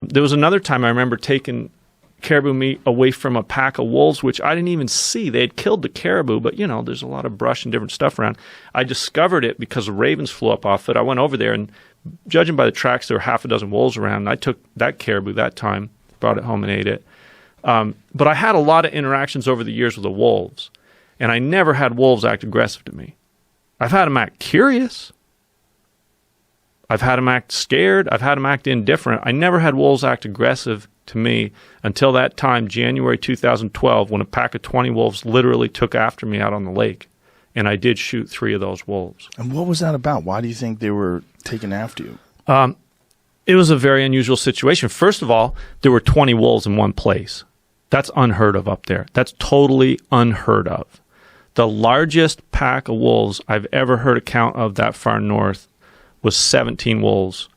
There was another time I remember taking caribou meat away from a pack of wolves, which I didn't even see. They had killed the caribou, but, there's a lot of brush and different stuff around. I discovered it because the ravens flew up off it. I went over there, and judging by the tracks, there were half a dozen wolves around, and I took that caribou that time, brought it home and ate it. But I had a lot of interactions over the years with the wolves, and I never had wolves act aggressive to me. I've had them act curious. I've had them act scared. I've had them act indifferent. I never had wolves act aggressive to me until that time, January 2012, when a pack of 20 wolves literally took after me out on the lake. And I did shoot 3 of those wolves. And what was that about? Why do you think they were taking after you? It was a very unusual situation. First of all, there were 20 wolves in one place. That's unheard of up there. That's totally unheard of. The largest pack of wolves I've ever heard a count of that far north was 17 wolves,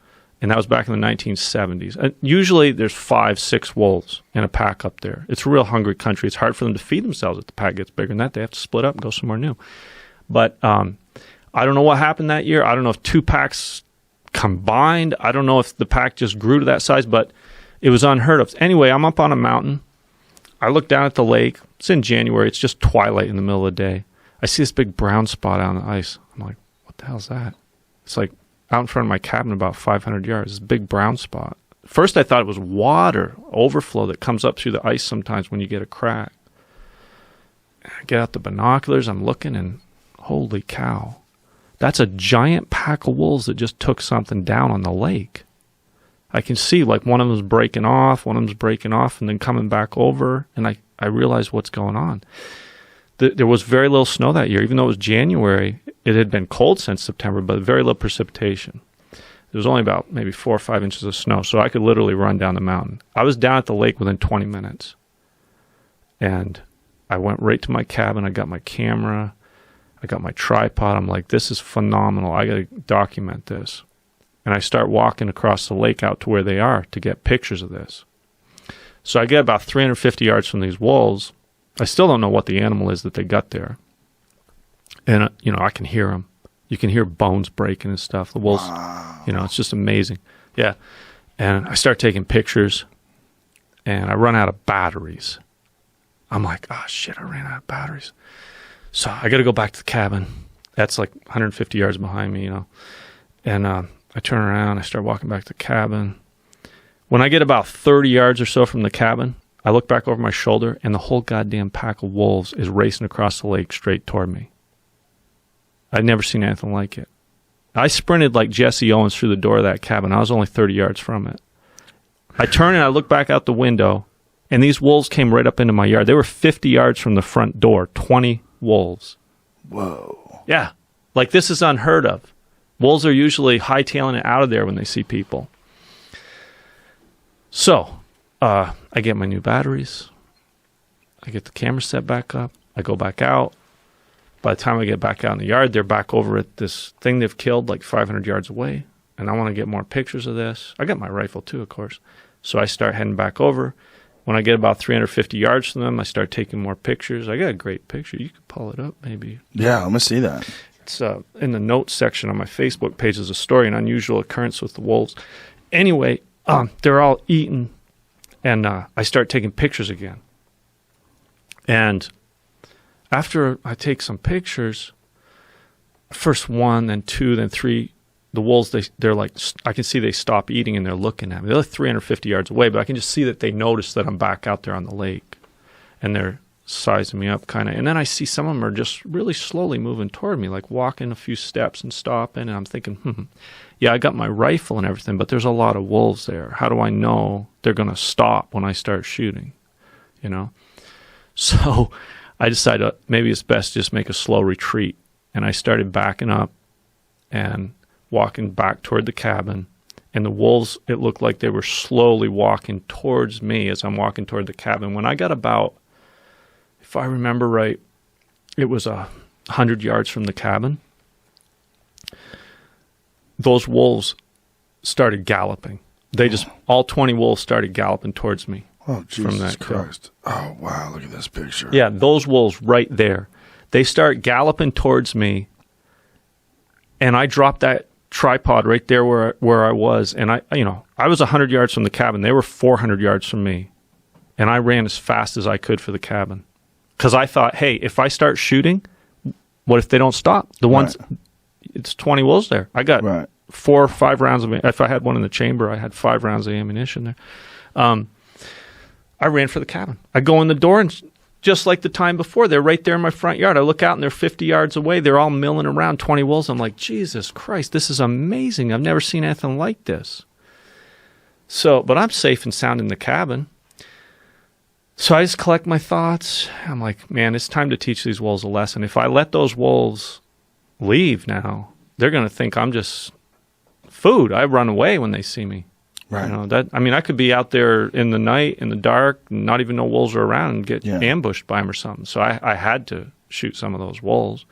and that was back in the 1970s. Usually there's 5, 6 wolves in a pack up there. It's a real hungry country. It's hard for them to feed themselves if the pack gets bigger than that. They have to split up and go somewhere new. But I don't know what happened that year. I don't know if 2 packs combined. I don't know if the pack just grew to that size, but it was unheard of. Anyway, I'm up on a mountain. I look down at the lake. It's in January. It's just twilight in the middle of the day. I see this big brown spot out on the ice. I'm like, what the hell's that? It's like out in front of my cabin about 500 yards, this big brown spot. First I thought it was water overflow that comes up through the ice sometimes when you get a crack. I get out the binoculars, I'm looking, and holy cow. That's a giant pack of wolves that just took something down on the lake. I can see like one of them's breaking off, and then coming back over, and I realized what's going on. There was very little snow that year. Even though it was January, it had been cold since September, but very little precipitation. There was only about maybe 4 or 5 inches of snow, so I could literally run down the mountain. I was down at the lake within 20 minutes. And I went right to my cabin. I got my camera. I got my tripod. I'm like, this is phenomenal. I got to document this. And I start walking across the lake out to where they are to get pictures of this. So I get about 350 yards from these wolves. I still don't know what the animal is that they got there. And, I can hear them. You can hear bones breaking and stuff. The wolves, wow. It's just amazing. Yeah. And I start taking pictures, and I run out of batteries. I'm like, oh, shit, I ran out of batteries. So I got to go back to the cabin. That's like 150 yards behind me, And I turn around. I start walking back to the cabin. When I get about 30 yards or so from the cabin, I look back over my shoulder, and the whole goddamn pack of wolves is racing across the lake straight toward me. I'd never seen anything like it. I sprinted like Jesse Owens through the door of that cabin. I was only 30 yards from it. I turn and I look back out the window, and these wolves came right up into my yard. They were 50 yards from the front door, 20 wolves. Whoa. Yeah. Like, this is unheard of. Wolves are usually hightailing it out of there when they see people. So, I get my new batteries. I get the camera set back up. I go back out. By the time I get back out in the yard, they're back over at this thing they've killed like 500 yards away. And I want to get more pictures of this. I got my rifle too, of course. So I start heading back over. When I get about 350 yards from them, I start taking more pictures. I got a great picture. You could pull it up maybe. Yeah, let me see that. It's in the notes section on my Facebook page. There's a story, an unusual occurrence with the wolves. Anyway, they're all eating. And I start taking pictures again. And after I take some pictures, first 1, then 2, then 3, the wolves, they're like, I can see they stop eating and they're looking at me. They're like 350 yards away, but I can just see that they notice that I'm back out there on the lake. And they're sizing me up kind of. And then I see some of them are just really slowly moving toward me, like walking a few steps and stopping. And I'm thinking, yeah, I got my rifle and everything, but there's a lot of wolves there. How do I know they're going to stop when I start shooting? So I decided maybe it's best to just make a slow retreat. And I started backing up and walking back toward the cabin. And the wolves, it looked like they were slowly walking towards me as I'm walking toward the cabin. When I got about, if I remember right, it was 100 yards from the cabin, those wolves started galloping. They just, all 20 wolves started galloping towards me. Oh, Jesus Christ. Oh, wow, look at this picture. Yeah, those wolves right there. They start galloping towards me, and I dropped that tripod right there where I was, and I I was 100 yards from the cabin. They were 400 yards from me. And I ran as fast as I could for the cabin. Because I thought, hey, if I start shooting, what if they don't stop? The ones, it's 20 wolves there. I got 4 or 5 rounds of, if I had one in the chamber, I had 5 rounds of ammunition there. I ran for the cabin. I go in the door, and just like the time before, they're right there in my front yard. I look out, and they're 50 yards away. They're all milling around, 20 wolves. I'm like, Jesus Christ, this is amazing. I've never seen anything like this. So, but I'm safe and sound in the cabin. So I just collect my thoughts. I'm like, man, it's time to teach these wolves a lesson. If I let those wolves leave now, they're going to think I'm just food. I run away when they see me. Right. You know, I could be out there in the night, in the dark, not even know wolves are around, and get ambushed by them or something. So I had to shoot some of those wolves.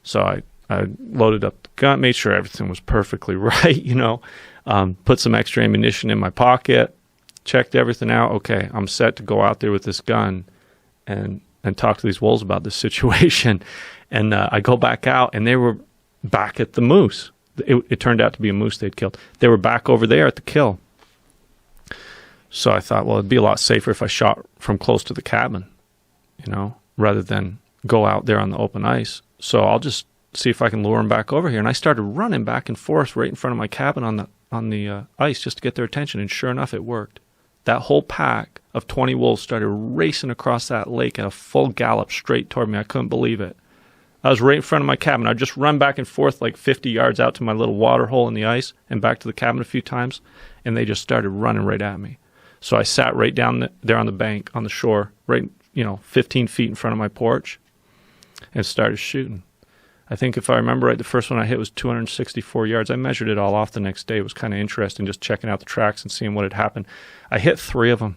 So I loaded up the gun, made sure everything was perfectly right, you know, put some extra ammunition in my pocket, checked everything out. Okay, I'm set to go out there with this gun and talk to these wolves about this situation. And I go back out, and they were back at the moose. It turned out to be a moose they'd killed. They were back over there at the kill. So I thought, well, it'd be a lot safer if I shot from close to the cabin, you know, rather than go out there on the open ice. So I'll just see if I can lure them back over here. And I started running back and forth right in front of my cabin on the ice just to get their attention. And sure enough, it worked. That whole pack of 20 wolves started racing across that lake at a full gallop straight toward me. I couldn't believe it. I was right in front of my cabin. I'd just run back and forth like 50 yards out to my little water hole in the ice and back to the cabin a few times, and they just started running right at me. So I sat right down there on the bank, on the shore, right, 15 feet in front of my porch, and started shooting. I think if I remember right, the first one I hit was 264 yards. I measured it all off the next day. It was kind of interesting just checking out the tracks and seeing what had happened. I hit 3 of them.